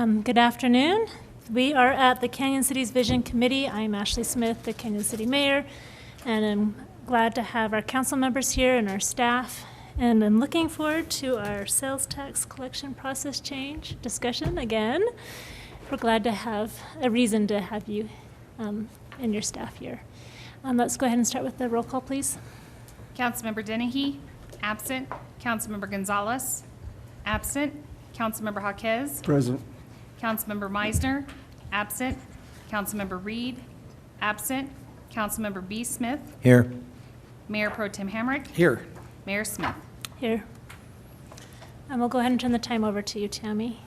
Good afternoon. We are at the Canyon Cities Vision Committee. I'm Ashley Smith, the Canyon City Mayor, and I'm glad to have our council members here and our staff. And I'm looking forward to our sales tax collection process change discussion again. We're glad to have a reason to have you and your staff here. Let's go ahead and start with the roll call, please. Councilmember Dennehy, absent. Councilmember Gonzalez, absent. Councilmember Jaquez. Present. Councilmember Meisner, absent. Councilmember Reed, absent. Councilmember B. Smith. Here. Mayor Pro Tem Hamrick. Here. Mayor Smith. Here. And we'll go ahead and turn the time over to you, Tammy.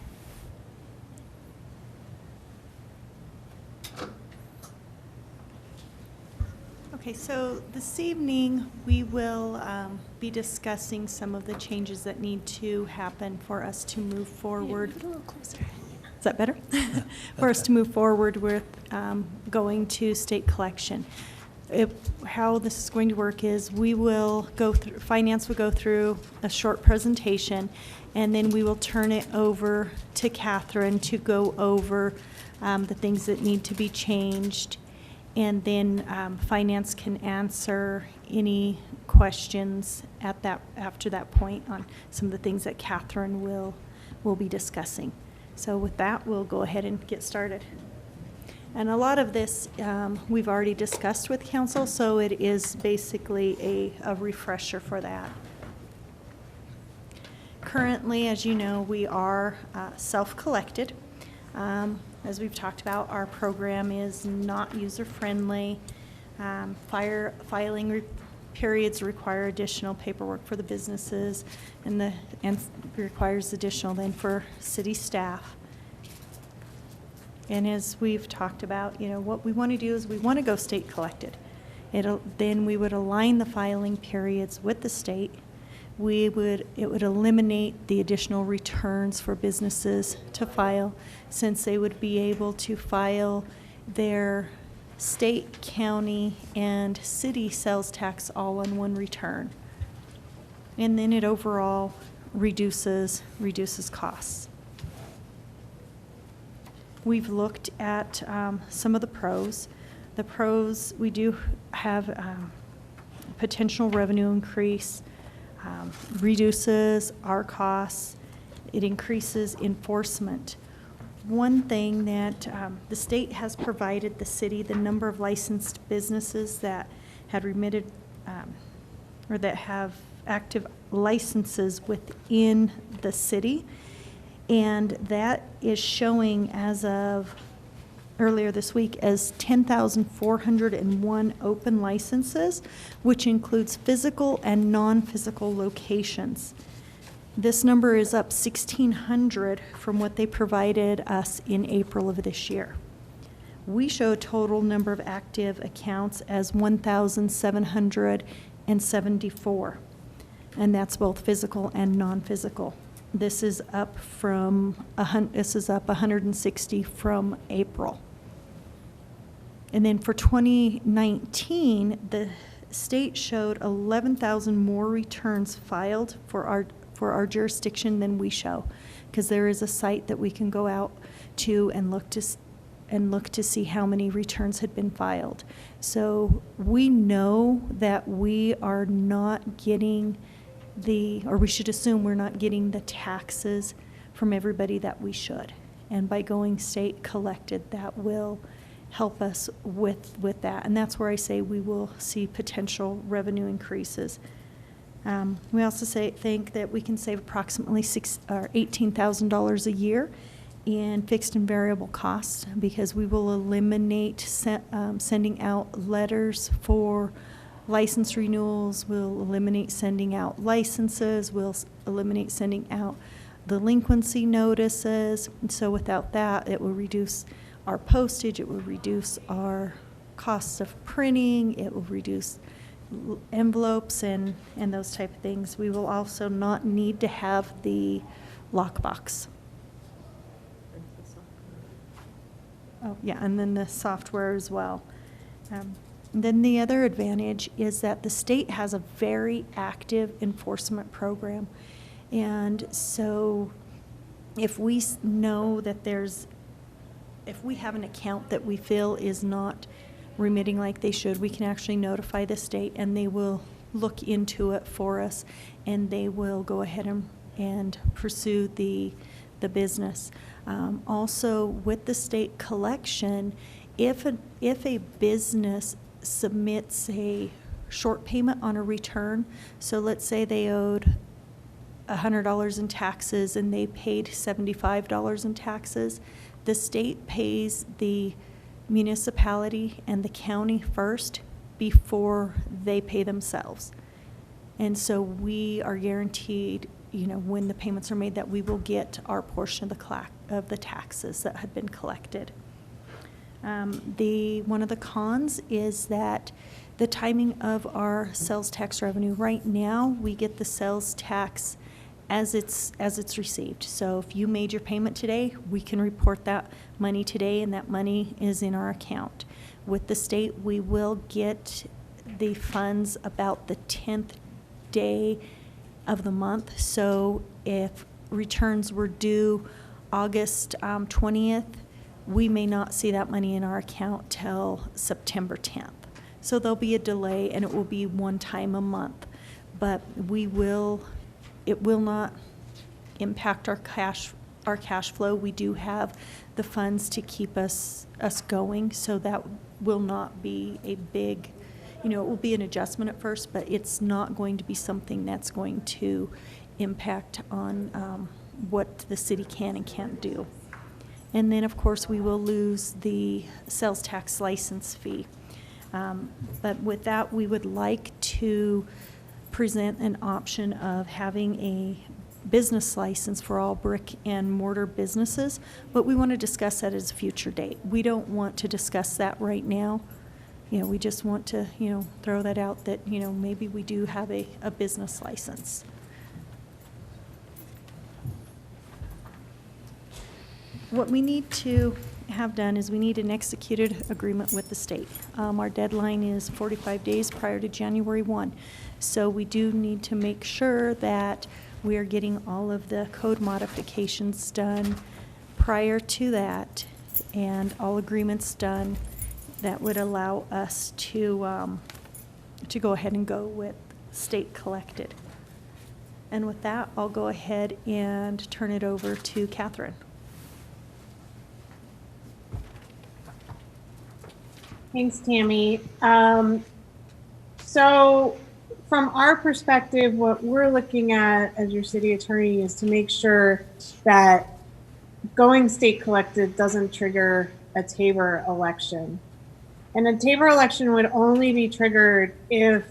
Okay, so this evening we will be discussing some of the changes that need to happen for us to move forward. Yeah, a little closer. Is that better? For us to move forward with going to state collection. How this is going to work is we will go through, finance will go through a short presentation, and then we will turn it over to Catherine to go over the things that need to be changed. And then finance can answer any questions at after that point on some of the things that Catherine will be discussing. So with that, we'll go ahead and get started. And a lot of this we've already discussed with council, so it is basically a refresher for that. Currently, as you know, we are self-collected. As we've talked about, our program is not user-friendly. Filing periods require additional paperwork for the businesses, and requires additional then for city staff. And as we've talked about, you know, what we want to do is we want to go state collected. Then we would align the filing periods with the state. It would eliminate the additional returns for businesses to file, since they would be able to file their state, county, and city sales tax all on one return. And then it overall reduces costs. We've looked at some of the pros. The pros, we do have potential revenue increase. Reduces our costs. It increases enforcement. One thing that the state has provided the city the number of licensed businesses that had remitted or that have active licenses within the city, and that is showing as of earlier this week as 10,401 open licenses, which includes physical and non-physical locations. This number is up 1,600 from what they provided us in April of this year. We show a total number of active accounts as 1,774, and that's both physical and non-physical. This is up 160 from April. And then for 2019, the state showed 11,000 more returns filed for our jurisdiction than we show, because there is a site that we can go out to and look to see how many returns had been filed. So we know that we are not getting or we should assume we're not getting the taxes from everybody that we should. And by going state collected, that will help us with that. And that's where I say we will see potential revenue increases. We also think that we can save approximately $18,000 a year in fixed and variable costs, because we will eliminate sending out letters for license renewals. We'll eliminate sending out licenses. We'll eliminate sending out delinquency notices. And so without that, it will reduce our postage. It will reduce our costs of printing. It will reduce envelopes and those type of things. We will also not need to have the lockbox. Oh, yeah, and then the software as well. Then the other advantage is that the state has a very active enforcement program. And so if we know that if we have an account that we feel is not remitting like they should, we can actually notify the state, and they will look into it for us, and they will go ahead and pursue the business. Also, with the state collection, if a business submits a short payment on a return, so let's say they owed $100 in taxes and they paid $75 in taxes, the state pays the municipality and the county first before they pay themselves. And so we are guaranteed, when the payments are made, that we will get our portion of the taxes that have been collected. One of the cons is that the timing of our sales tax revenue. Right now, we get the sales tax as it's received. So if you made your payment today, we can report that money today, and that money is in our account. With the state, we will get the funds about the 10th day of the month. So if returns were due August 20th, we may not see that money in our account till September 10th. So there'll be a delay, and it will be one time a month. But it will not impact our cash flow. We do have the funds to keep us going, so that will not be a big, it will be an adjustment at first, but it's not going to be something that's going to impact on what the city can and can't do. And then, of course, we will lose the sales tax license fee. But with that, we would like to present an option of having a business license for all brick and mortar businesses, but we want to discuss that at a future date. We don't want to discuss that right now. We just want to, throw that out that, maybe we do have a business license. What we need to have done is we need an executed agreement with the state. Our deadline is 45 days prior to January 1. So we do need to make sure that we are getting all of the code modifications done prior to that, and all agreements done that would allow us to go ahead and go with state collected. And with that, I'll go ahead and turn it over to Catherine. Thanks, Tammy. So from our perspective, what we're looking at as your city attorney is to make sure that going state collected doesn't trigger a Tabor election. And a Tabor election would only be triggered if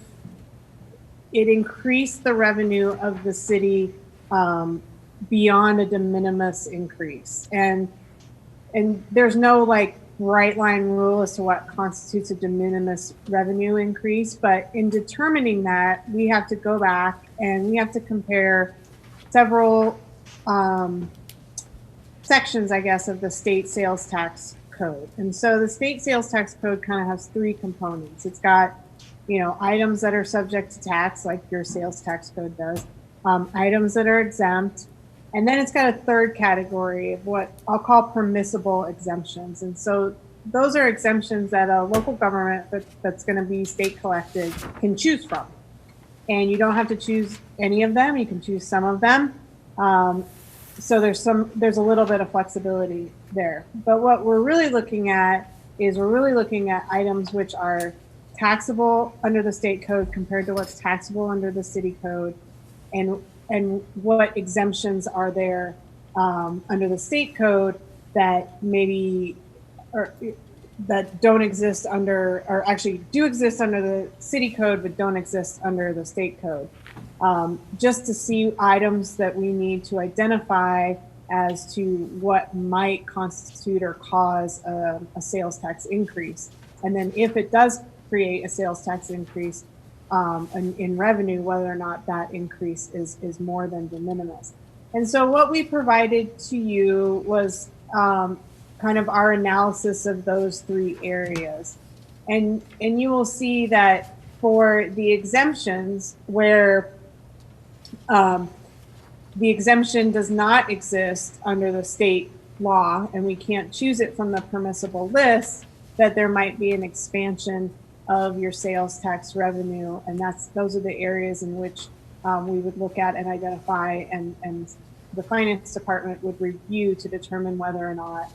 it increased the revenue of the city beyond a de minimis increase. And there's no bright line rule as to what constitutes a de minimis revenue increase, but in determining that, we have to go back and we have to compare several sections, I guess, of the state sales tax code. And so the state sales tax code kind of has three components. It's got, items that are subject to tax, like your sales tax code does, items that are exempt, and then it's got a third category of what I'll call permissible exemptions. And so those are exemptions that a local government that's going to be state collected can choose from. And you don't have to choose any of them. You can choose some of them. So there's a little bit of flexibility there. But what we're really looking at is items which are taxable under the state code compared to what's taxable under the city code, and what exemptions are there under the state code that maybe or that don't exist under, or actually do exist under the city code but don't exist under the state code, just to see items that we need to identify as to what might constitute or cause a sales tax increase. And then if it does create a sales tax increase, in revenue, whether or not that increase is more than de minimis. And so what we provided to you was kind of our analysis of those three areas. And you will see that for the exemptions where the exemption does not exist under the state law, and we can't choose it from the permissible list, that there might be an expansion of your sales tax revenue. And those are the areas in which we would look at and identify, and the finance department would review to determine whether or not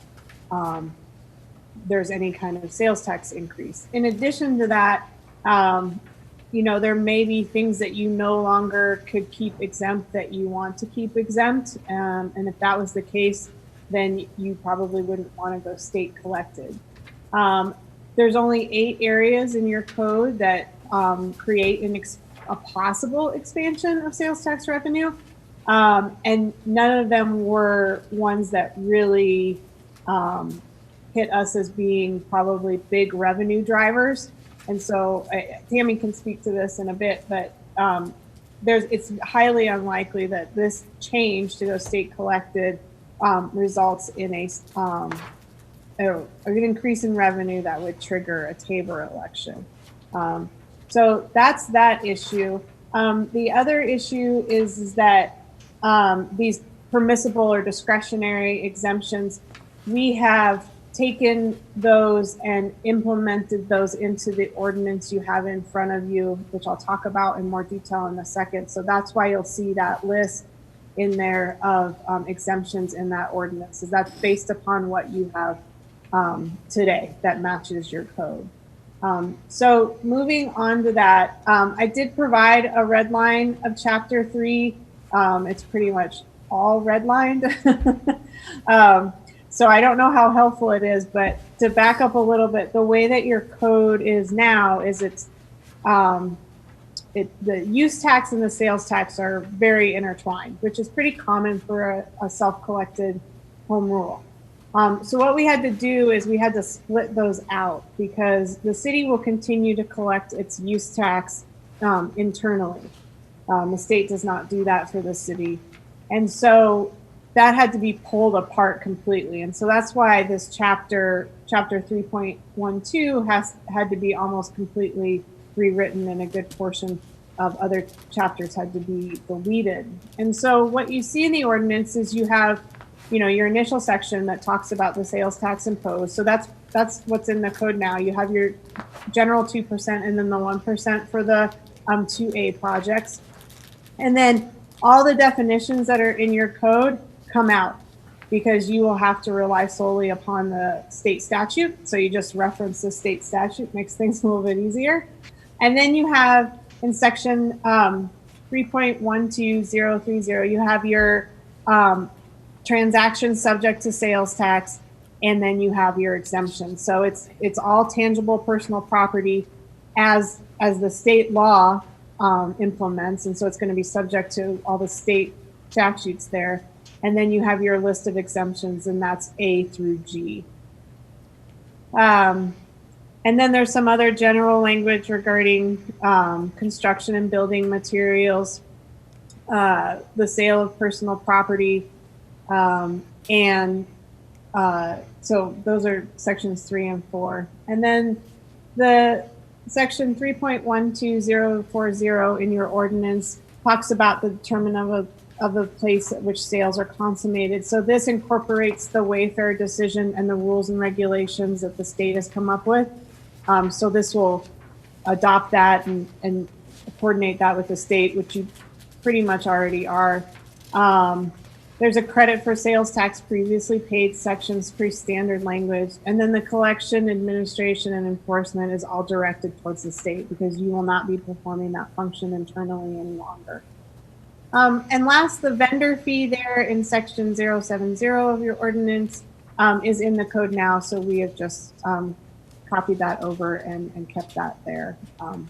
there's any kind of sales tax increase. In addition to that, there may be things that you no longer could keep exempt that you want to keep exempt. And if that was the case, then you probably wouldn't want to go state collected. There's only 8 areas in your code that create a possible expansion of sales tax revenue. And none of them were ones that really hit us as being probably big revenue drivers. And so Tammy can speak to this in a bit, but it's highly unlikely that this change to go state collected results in an increase in revenue that would trigger a Tabor election. So that's that issue. The other issue is that these permissible or discretionary exemptions, we have taken those and implemented those into the ordinance you have in front of you, which I'll talk about in more detail in a second. So that's why you'll see that list in there of exemptions in that ordinance, is that's based upon what you have today that matches your code. So moving on to that, I did provide a red line of chapter 3. It's pretty much all redlined. So I don't know how helpful it is, but to back up a little bit, the way that your code is now is the use tax and the sales tax are very intertwined, which is pretty common for a self-collected home rule. So what we had to do is we had to split those out, because the city will continue to collect its use tax internally. The state does not do that for the city. And so that had to be pulled apart completely. And so that's why this chapter 3.12 had to be almost completely rewritten, and a good portion of other chapters had to be deleted. And so what you see in the ordinance is you have, your initial section that talks about the sales tax imposed. So that's what's in the code now. You have your general 2% and then the 1% for the 2A projects. And then all the definitions that are in your code come out, because you will have to rely solely upon the state statute. So you just reference the state statute, makes things a little bit easier. And then you have in section 3.12030, you have your transactions subject to sales tax, and then you have your exemptions. So it's all tangible personal property as the state law implements, and so it's going to be subject to all the state statutes there. And then you have your list of exemptions, and that's A through G. And then there's some other general language regarding construction and building materials, the sale of personal property, so those are sections 3 and 4. And then the section 3.12040 in your ordinance talks about the determinant of the place at which sales are consummated. So this incorporates the Wayfair decision and the rules and regulations that the state has come up with. So this will adopt that and coordinate that with the state, which you pretty much already are. There's a credit for sales tax previously paid sections, pretty standard language. And then the collection, administration, and enforcement is all directed towards the state, because you will not be performing that function internally any longer. And last, the vendor fee there in section 070 of your ordinance is in the code now. So we have just copied that over and kept that there. And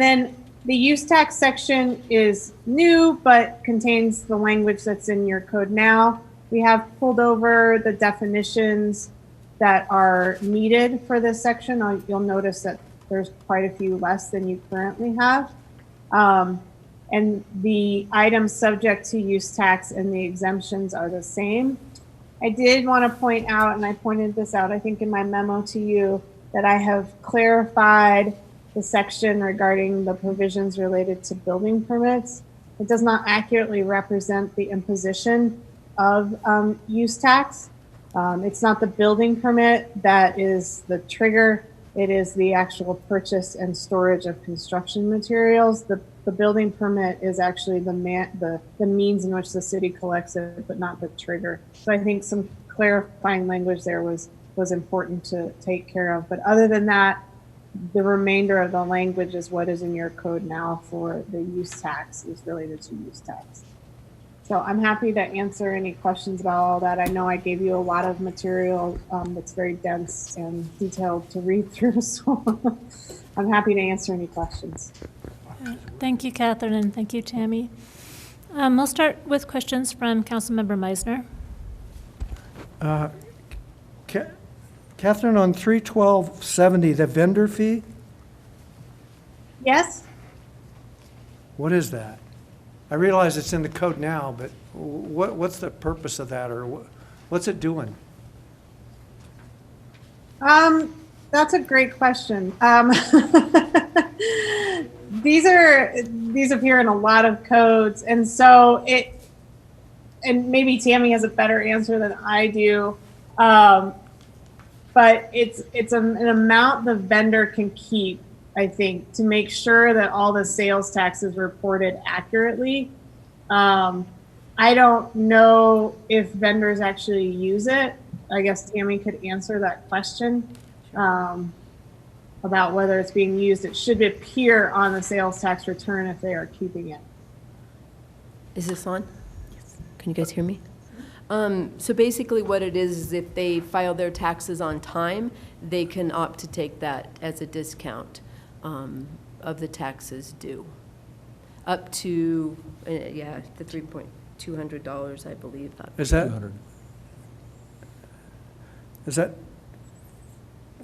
then the use tax section is new, but contains the language that's in your code now. We have pulled over the definitions that are needed for this section. You'll notice that there's quite a few less than you currently have. And the items subject to use tax and the exemptions are the same. I did want to point out, and I pointed this out, I think in my memo to you, that I have clarified the section regarding the provisions related to building permits. it does not accurately represent the imposition of use tax. It's not the building permit that is the trigger. It is the actual purchase and storage of construction materials. The building permit is actually the means in which the city collects it, but not the trigger. So I think some clarifying language there was important to take care of. But other than that, the remainder of the language is what is in your code now for the use tax is related to use tax. So I'm happy to answer any questions about all that. I know I gave you a lot of material that's very dense and detailed to read through, so I'm happy to answer any questions. Thank you, Catherine, and thank you, Tammy. We'll start with questions from Councilmember Meisner. Catherine, on 31270, the vendor fee, Yes? what is that? I realize it's in the code now, but what's the purpose of that, or what's it doing? That's a great question. These appear in a lot of codes, and so and maybe Tammy has a better answer than I do. But it's an amount the vendor can keep, I think, to make sure that all the sales tax is reported accurately. I don't know if vendors actually use it. I guess Tammy could answer that question about whether it's being used. It should appear on the sales tax return if they are keeping it. Is this on? Can you guys hear me? So basically what it is if they file their taxes on time, they can opt to take that as a discount of the taxes due. Up to, the $3,200, I believe. Is that?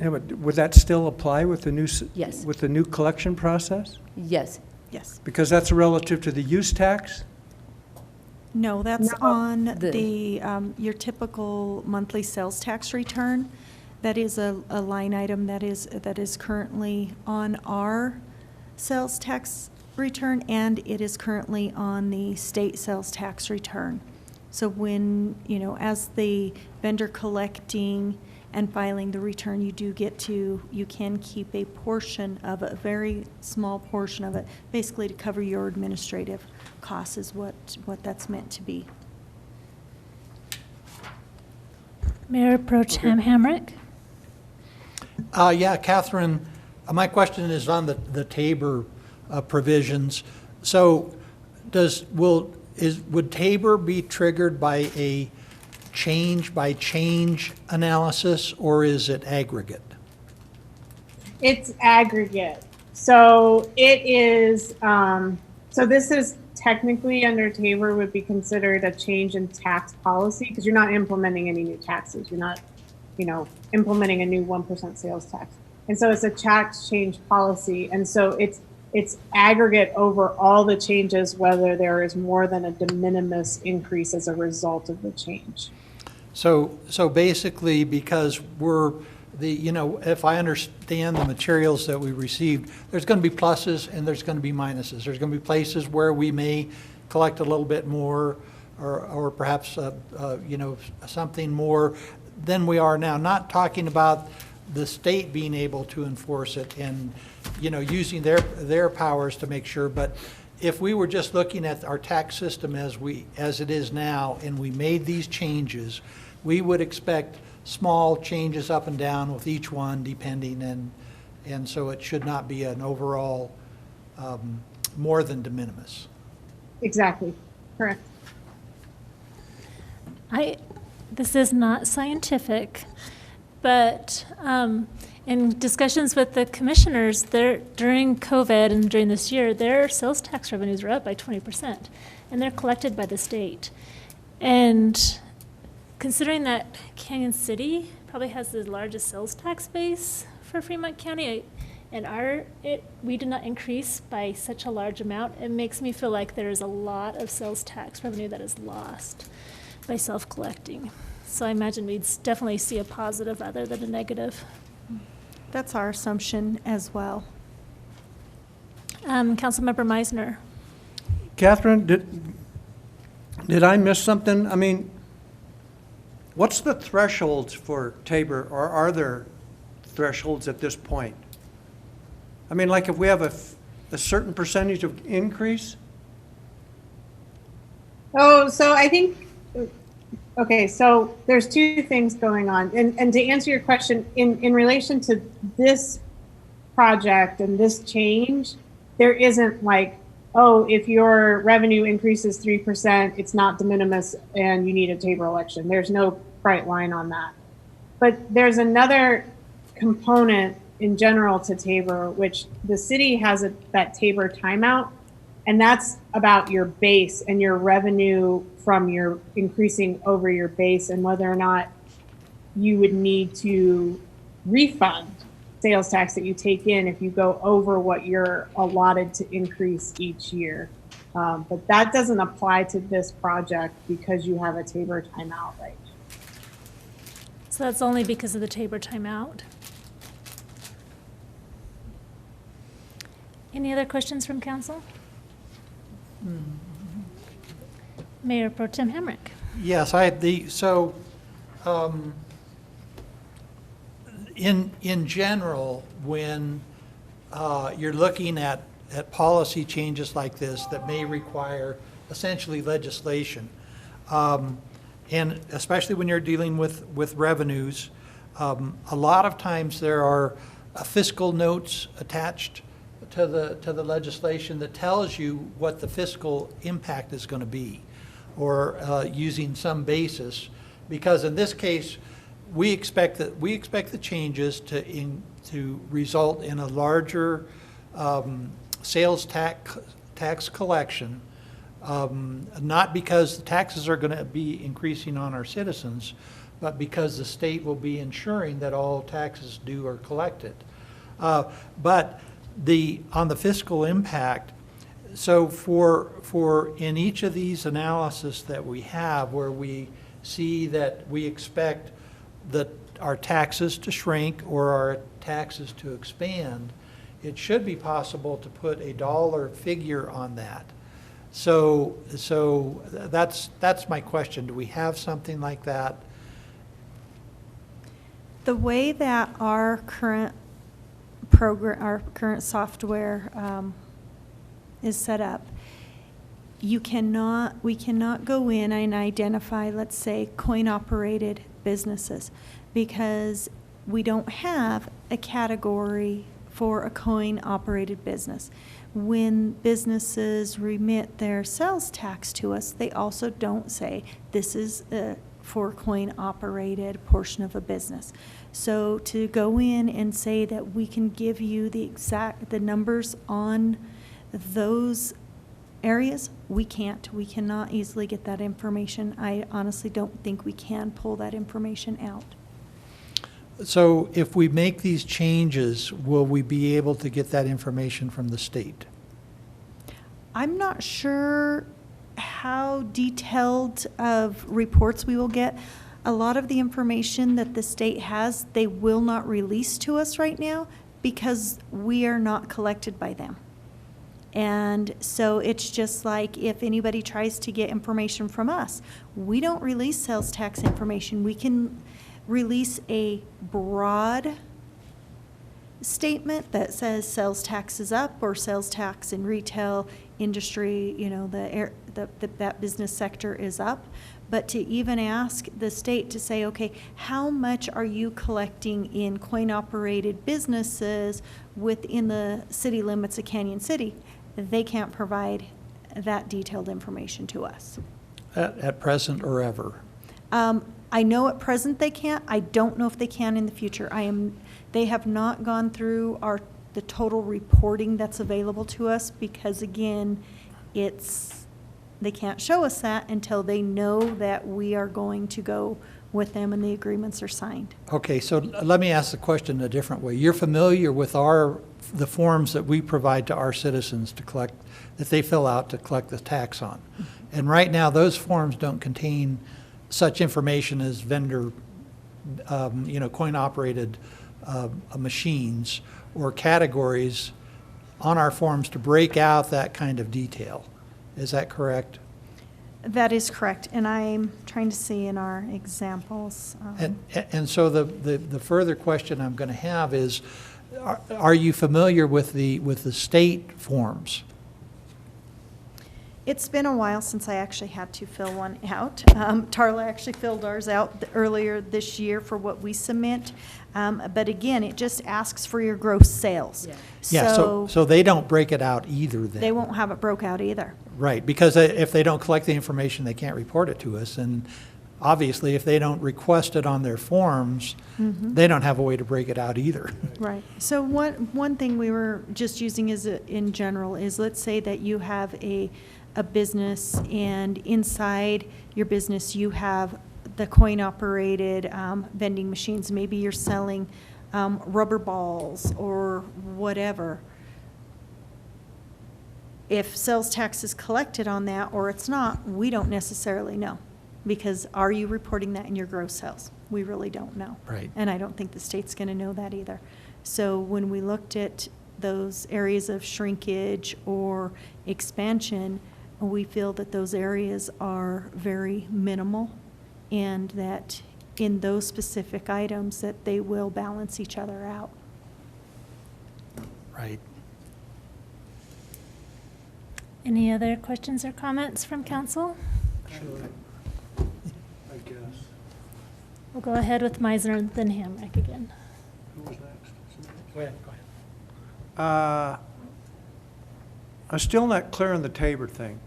Yeah, but would that still apply with the new? Yes. With the new collection process? Yes. Yes. Because that's relative to the use tax? No, that's No. on The- your typical monthly sales tax return. That is a line item that is currently on our sales tax return, and it is currently on the state sales tax return. So when, as the vendor collecting and filing the return, you can keep a portion of it, a very small portion of it, basically to cover your administrative costs is what that's meant to be. Mayor Pro Tem Hamrick. Yeah, Catherine, my question is on the Tabor provisions. So would Tabor be triggered by a change-by-change analysis, or is it aggregate? It's aggregate. So it is, so this is technically under Tabor would be considered a change in tax policy because you're not implementing any new taxes. You're not, implementing a new 1% sales tax. And so it's a tax change policy. And so it's aggregate over all the changes, whether there is more than a de minimis increase as a result of the change. So basically, because if I understand the materials that we received, there's going to be pluses and there's going to be minuses. There's going to be places where we may collect a little bit more or perhaps, something more than we are now. Not talking about the state being able to enforce it and, using their powers to make sure, but if we were just looking at our tax system as it is now and we made these changes, we would expect small changes up and down with each one depending, and so it should not be an overall more than de minimis. Exactly. Correct. This is not scientific, but in discussions with the commissioners, during COVID and during this year, their sales tax revenues were up by 20%, and they're collected by the state. And considering that Canyon City probably has the largest sales tax base for Fremont County, and we did not increase by such a large amount, it makes me feel like there is a lot of sales tax revenue that is lost by self-collecting. So I imagine we'd definitely see a positive rather than a negative. That's our assumption as well. Councilmember Meisner. Catherine, did I miss something? I mean, what's the thresholds for Tabor, or are there thresholds at this point? I mean, like if we have a certain percentage of increase? Oh, so I think, okay, so there's two things going on. And to answer your question, in relation to this project and this change, there isn't like, oh, if your revenue increases 3%, it's not de minimis and you need a Tabor election. There's no bright line on that. But there's another component in general to Tabor, which the city has that Tabor timeout, and that's about your base and your revenue from your increasing over your base and whether or not you would need to refund sales tax that you take in if you go over what you're allotted to increase each year. But that doesn't apply to this project because you have a Tabor timeout right now. So that's only because of the Tabor timeout. Any other questions from council? Mayor Pro Tem Hamrick. Yes, in general, when you're looking at policy changes like this that may require essentially legislation, and especially when you're dealing with revenues, a lot of times there are fiscal notes attached to the legislation that tells you what the fiscal impact is going to be, or using some basis, because in this case, we expect the changes to result in a larger sales tax collection, not because the taxes are going to be increasing on our citizens, but because the state will be ensuring that all taxes due are collected. But on the fiscal impact, so for in each of these analysis that we have, where we see that we expect that our taxes to shrink or our taxes to expand, it should be possible to put a dollar figure on that. So that's my question. Do we have something like that? The way that our current program, our current software is set up, we cannot go in and identify, let's say, coin-operated businesses, because we don't have a category for a coin-operated business. When businesses remit their sales tax to us, they also don't say this is for coin-operated portion of a business. So to go in and say that we can give you the numbers on those areas, we can't. We cannot easily get that information. I honestly don't think we can pull that information out. So if we make these changes, will we be able to get that information from the state? I'm not sure how detailed of reports we will get. A lot of the information that the state has, they will not release to us right now because we are not collected by them. And so it's just like if anybody tries to get information from us, we don't release sales tax information. We can release a broad statement that says sales tax is up or sales tax in retail industry, you know, that business sector is up. But to even ask the state to say, okay, how much are you collecting in coin-operated businesses within the city limits of Canyon City? They can't provide that detailed information to us. At present or ever? I know at present they can't. I don't know if they can in the future. They have not gone through the total reporting that's available to us because, again, they can't show us that until they know that we are going to go with them and the agreements are signed. Okay, so let me ask the question a different way. You're familiar with the forms that we provide to our citizens to collect, that they fill out to collect the tax on. And right now, those forms don't contain such information as vendor, coin-operated machines or categories on our forms to break out that kind of detail. Is that correct? That is correct, and I'm trying to see in our examples. And so the further question I'm going to have is, are you familiar with the state forms? It's been a while since I actually had to fill one out. Tarla actually filled ours out earlier this year for what we submit. But again, it just asks for your gross sales. Yeah, so they don't break it out either then? They won't have it broke out either. Right, because if they don't collect the information, they can't report it to us. And obviously, if they don't request it on their forms, they don't have a way to break it out either. Right. So one thing we were just using as in general is, let's say that you have a business, and inside your business you have the coin-operated vending machines. Maybe you're selling rubber balls or whatever. If sales tax is collected on that or it's not, we don't necessarily know. Because are you reporting that in your gross sales? We really don't know. Right. And I don't think the state's going to know that either. So when we looked at those areas of shrinkage or expansion, we feel that those areas are very minimal, and that in those specific items that they will balance each other out. Right. Any other questions or comments from council? I guess. We'll go ahead with Meisner, then Hamrick again. Who was next? Go ahead. I'm still not clear on the Tabor thing.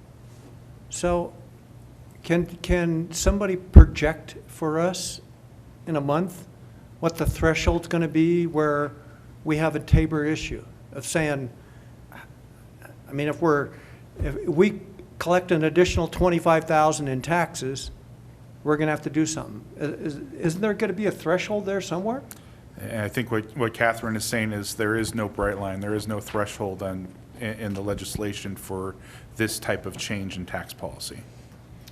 So can somebody project for us in a month what the threshold's going to be where we have a Tabor issue of saying, I mean, if we collect an additional 25,000 in taxes, we're going to have to do something. Isn't there going to be a threshold there somewhere? And I think what Catherine is saying is there is no bright line, there is no threshold in the legislation for this type of change in tax policy.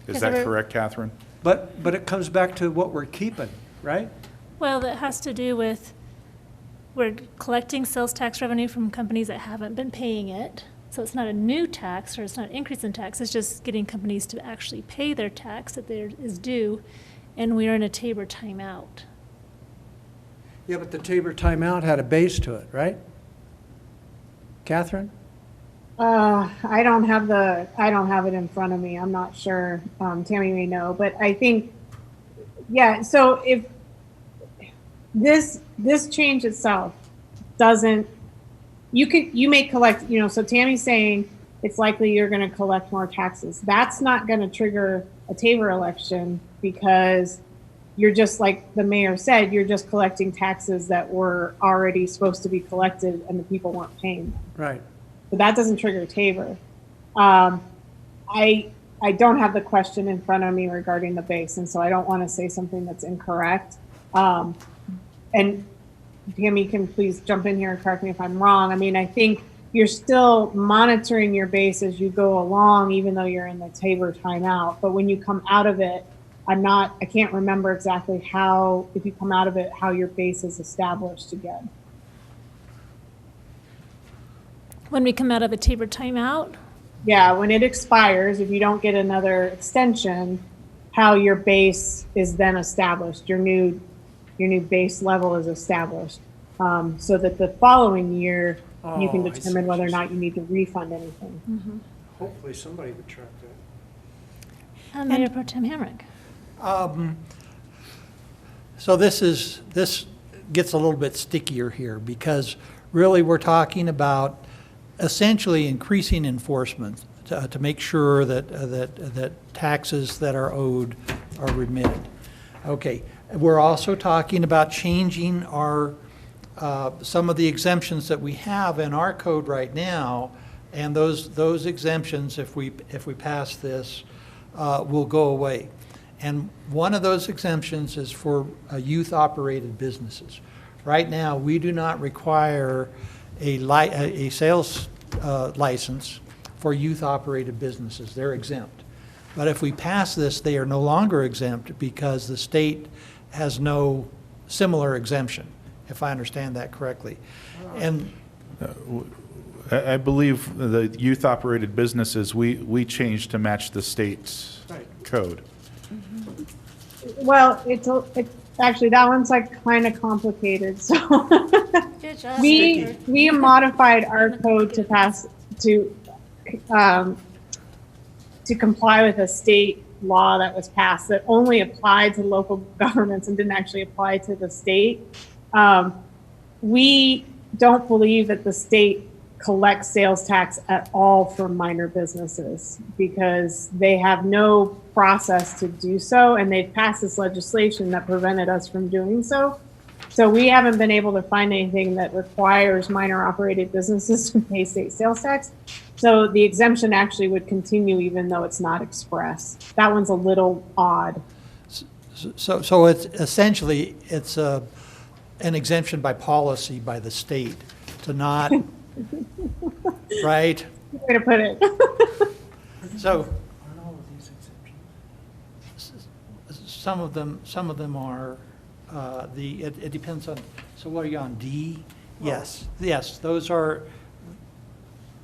Is that correct, Catherine? But it comes back to what we're keeping, right? Well, that has to do with, we're collecting sales tax revenue from companies that haven't been paying it. So it's not a new tax, or it's not an increase in tax, it's just getting companies to actually pay their tax that there is due, and we are in a Tabor timeout. Yeah, but the Tabor timeout had a base to it, right? Catherine? I don't have it in front of me. I'm not sure. Tammy may know, but I think, yeah. So if this change itself doesn't, you may collect, so Tammy's saying it's likely you're going to collect more taxes. That's not going to trigger a Tabor election, because you're just, like the mayor said, you're just collecting taxes that were already supposed to be collected and the people weren't paying them. Right. But that doesn't trigger Tabor. I don't have the question in front of me regarding the base, and so I don't want to say something that's incorrect. And Tammy can please jump in here and correct me if I'm wrong. I mean, I think you're still monitoring your base as you go along, even though you're in the Tabor timeout. But when you come out of it, I can't remember exactly how, if you come out of it, how your base is established again. When we come out of a Tabor timeout, Yeah, when it expires, if you don't get another extension, how your base is then established, your new base level is established, so that the following year you can Oh, I see determine what whether or you're not you need to refund anything. Hopefully somebody would track that. Mayor Pro Tem Hamrick. So this gets a little bit stickier here, because really we're talking about essentially increasing enforcement to make sure that taxes that are owed are remitted. Okay, we're also talking about changing our some of the exemptions that we have in our code right now, and those exemptions, if we pass this, will go away. And one of those exemptions is for youth-operated businesses. Right now, we do not require a sales license for youth-operated businesses. They're exempt. But if we pass this, they are no longer exempt, because the state has no similar exemption, if I understand that correctly. And I believe the youth-operated businesses, we changed to match the state's Right. code. Well, it's actually, that one's like kind of complicated, so. Good job. We modified our code to pass, to comply with a state law that was passed that only applied to local governments and didn't actually apply to the state. We don't believe that the state collects sales tax at all from minor businesses because they have no process to do so, and they've passed this legislation that prevented us from doing so. So we haven't been able to find anything that requires minor operated businesses to pay state sales tax. So the exemption actually would continue even though it's not expressed. That one's a little odd. So it's essentially, it's an exemption by policy by the state to not, right? Way to put it. So some of them are, it depends on, so what are you on, D? Yes, those are,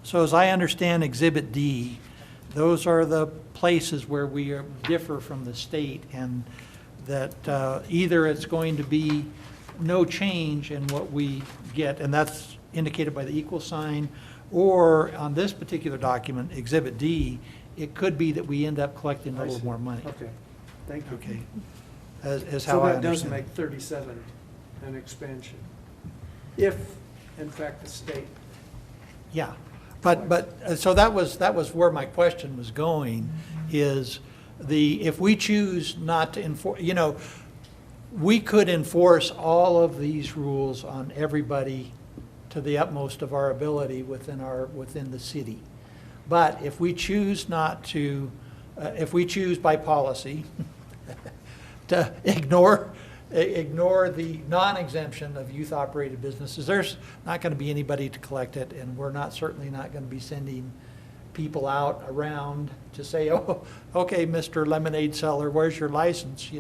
so as I understand Exhibit D, those are the places where we differ from the state, and that either it's going to be no change in what we get, and that's indicated by the equal sign, or on this particular document, Exhibit D, it could be that we end up collecting a I little see. more money. Okay, thank you. Okay, is So how I that does understand. make 37 an expansion, if in fact the state. Yeah, but, so that was where my question was going, is if we choose not to enforce, we could enforce all of these rules on everybody to the utmost of our ability within the city. But if we choose not to, if we choose by policy to ignore the non-exemption of youth-operated businesses, there's not going to be anybody to collect it, and we're certainly not going to be sending people out around to say, oh, okay, Mr. Lemonade Seller, where's your license,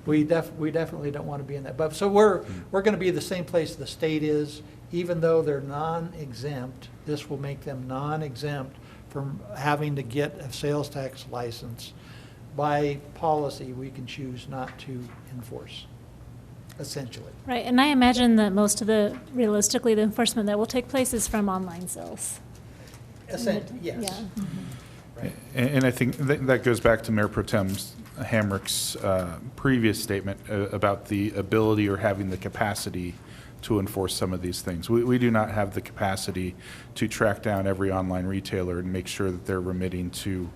We definitely don't want to be in that. But, so we're going to be the same place the state is, even though they're non-exempt. This will make them non-exempt from having to get a sales tax license. By policy, we can choose not to enforce, essentially. Right, and I imagine that most of realistically, the enforcement that will take place is from online sales. Essentially, yes. Yeah. Right. And I think that goes back to Mayor Pro Tem Hamrick's previous statement about the ability or having the capacity to enforce some of these things. We do not have the capacity to track down every online retailer and make sure that they're remitting to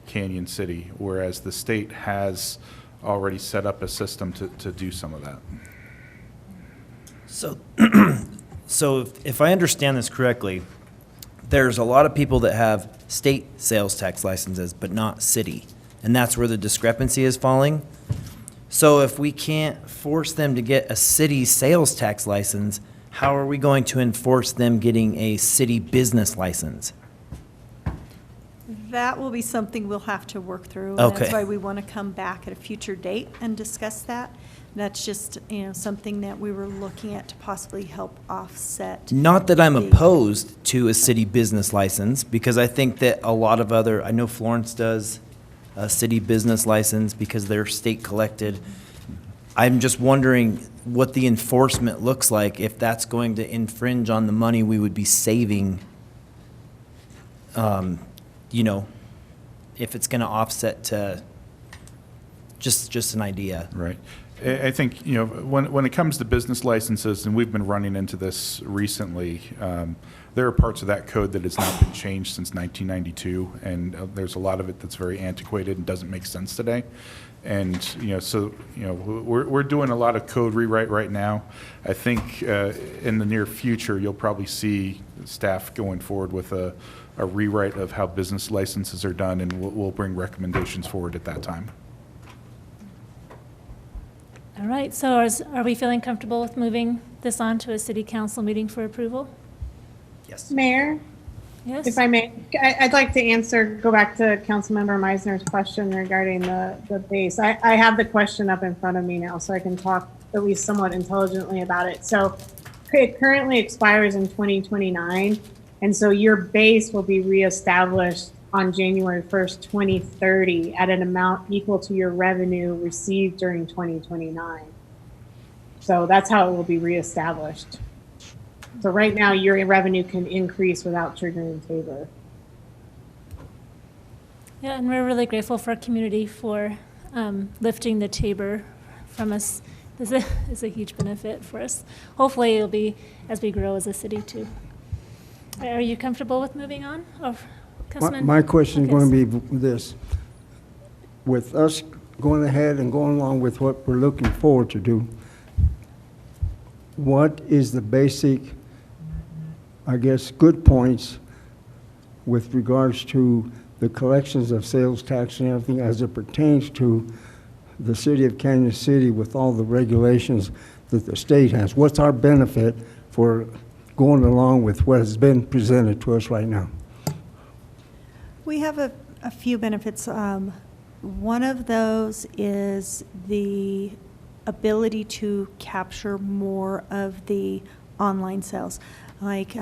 Canyon City, whereas the state has already set up a system to do some of that. So, so if I understand this correctly, there's a lot of people that have state sales tax licenses, but not city. And that's where the discrepancy is falling. So if we can't force them to get a city sales tax license, how are we going to enforce them getting a city business license? That will be something we'll have to work through. Okay. That's why we want to come back at a future date and discuss that. That's just, something that we were looking at to possibly help offset. Not that I'm the- opposed to a city business license, because I think that a lot of I know Florence does a city business license because they're state collected. I'm just wondering what the enforcement looks like if that's going to infringe on the money we would be saving. If it's going to offset to just an idea. Right. I think, when it comes to business licenses, and we've been running into this recently, there are parts of that code that has not been changed since 1992, and there's a lot of it that's very antiquated and doesn't make sense today. And, we're doing a lot of code rewrite right now. I think in the near future, you'll probably see staff going forward with a rewrite of how business licenses are done, and we'll bring recommendations forward at that time. All right, so are we feeling comfortable with moving this on to a city council meeting for approval? Yes. Mayor, Yes? if I may, I'd like to go back to Councilmember Meisner's question regarding the base. I have the question up in front of me now, so I can talk at least somewhat intelligently about it. So it currently expires in 2029. And so your base will be reestablished on January 1st, 2030 at an amount equal to your revenue received during 2029. So that's how it will be reestablished. So right now, your revenue can increase without triggering Tabor. Yeah, and we're really grateful for our community for lifting the Tabor from us. This is a huge benefit for us. Hopefully, it'll be as we grow as a city too. Are you comfortable with moving on? Oh, Councilman? My question is Okay. going to be this. With us going ahead and going along with what we're looking forward to do, what is the basic, I guess, good points with regards to the collections of sales tax and everything as it pertains to the city of Canyon City with all the regulations that the state has? What's our benefit for going along with what has been presented to us right now? We have a few benefits. One of those is the ability to capture more of the online sales. Like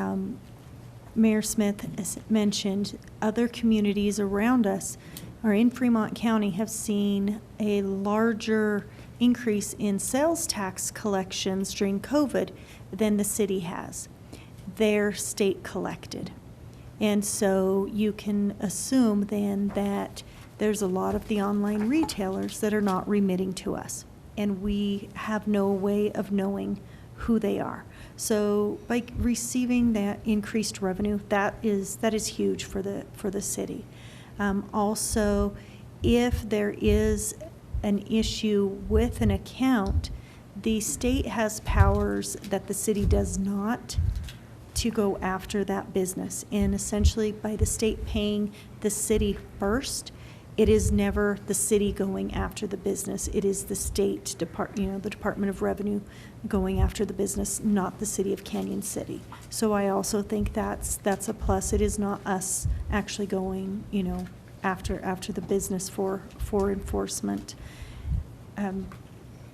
Mayor Smith has mentioned, other communities around us or in Fremont County have seen a larger increase in sales tax collections during COVID than the city has. They're state collected. And so you can assume then that there's a lot of the online retailers that are not remitting to us. And we have no way of knowing who they are. So by receiving that increased revenue, that is huge for the city. Also, if there is an issue with an account, the state has powers that the city does not to go after that business. And essentially, by the state paying the city first, it is never the city going after the business. It is the state the Department of Revenue going after the business, not the city of Canyon City. So I also think that's a plus. It is not us actually going, after the business for enforcement. And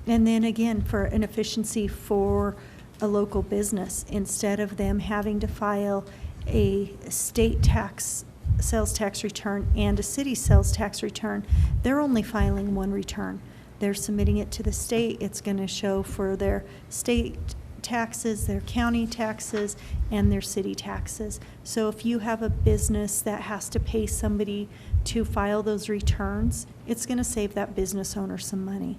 then again, for an efficiency for a local business, instead of them having to file a state tax sales tax return and a city sales tax return, they're only filing one return. They're submitting it to the state. It's going to show for their state taxes, their county taxes, and their city taxes. So if you have a business that has to pay somebody to file those returns, it's going to save that business owner some money.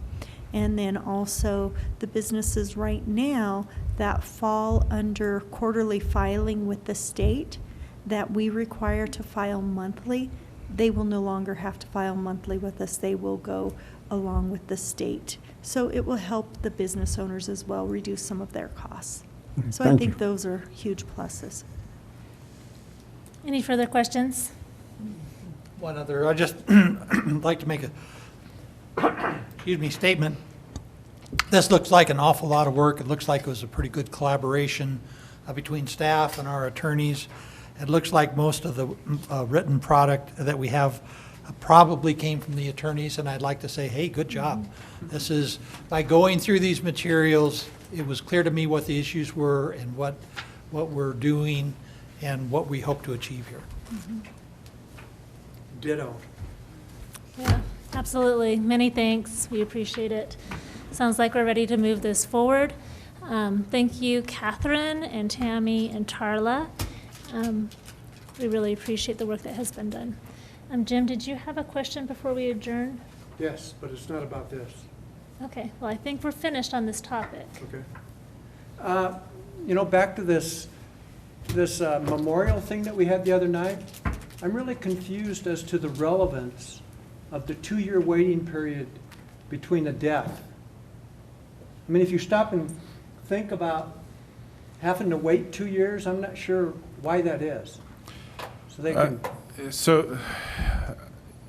And then also the businesses right now that fall under quarterly filing with the state that we require to file monthly, they will no longer have to file monthly with us. They will go along with the state. So it will help the business owners as well reduce some of their costs. So I Thank think you. those are huge pluses. Any further questions? One other, I just like to make a, statement. This looks like an awful lot of work. It looks like it was a pretty good collaboration between staff and our attorneys. It looks like most of the written product that we have probably came from the attorneys, and I'd like to say, hey, good job. This is, by going through these materials, it was clear to me what the issues were and what we're doing and what we hope to achieve here. Ditto. Yeah, absolutely. Many thanks. We appreciate it. Sounds like we're ready to move this forward. Thank you, Catherine and Tammy and Tarla. We really appreciate the work that has been done. Jim, did you have a question before we adjourn? Yes, but it's not about this. Okay, well, I think we're finished on this topic. Okay. Back to this memorial thing that we had the other night, I'm really confused as to the relevance of the 2-year waiting period between the death. I mean, if you stop and think about having to wait 2 years, I'm not sure why that is. So they can.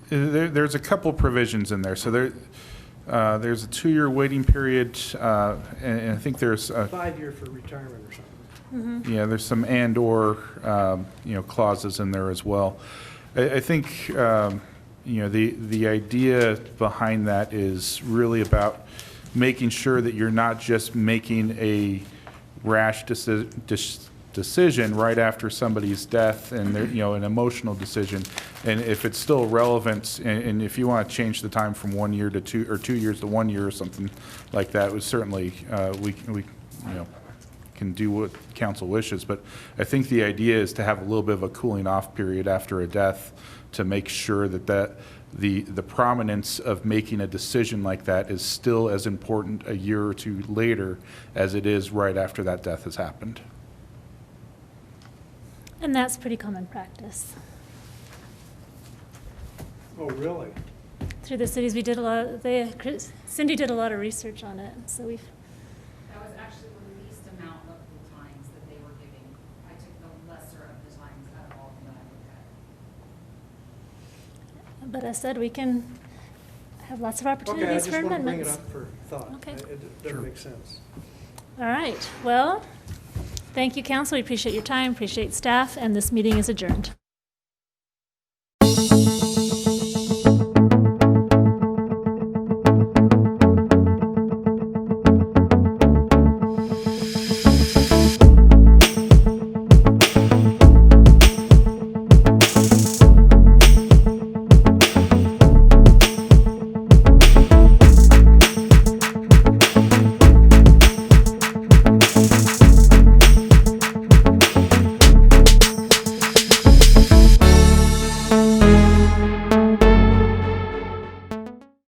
There's a couple provisions in there. So there's a 2-year waiting period, and I think there's a 5-year for retirement or something. Yeah, there's some and/or clauses in there as well. I think the idea behind that is really about making sure that you're not just making a rash decision right after somebody's death and, an emotional decision. And if it's still relevant, and if you want to change the time from 1 year to 2, or 2 years to 1 year or something like that, was certainly, we can do what council wishes. But I think the idea is to have a little bit of a cooling off period after a death to make sure that the prominence of making a decision like that is still as important a year or two later as it is right after that death has happened. And that's pretty common practice. Oh, really? Through the cities, we did a lot, Cindy did a lot of research on it, so we've, That was actually the least amount of the times that they were giving. I took the lesser of the times out of all that I looked at. but I said we can have lots of Okay, I opportunities just for want to bring it amendments. up for thought. Okay. It doesn't make sense. All right, well, thank you, council. We appreciate your time, appreciate staff, and this meeting is adjourned.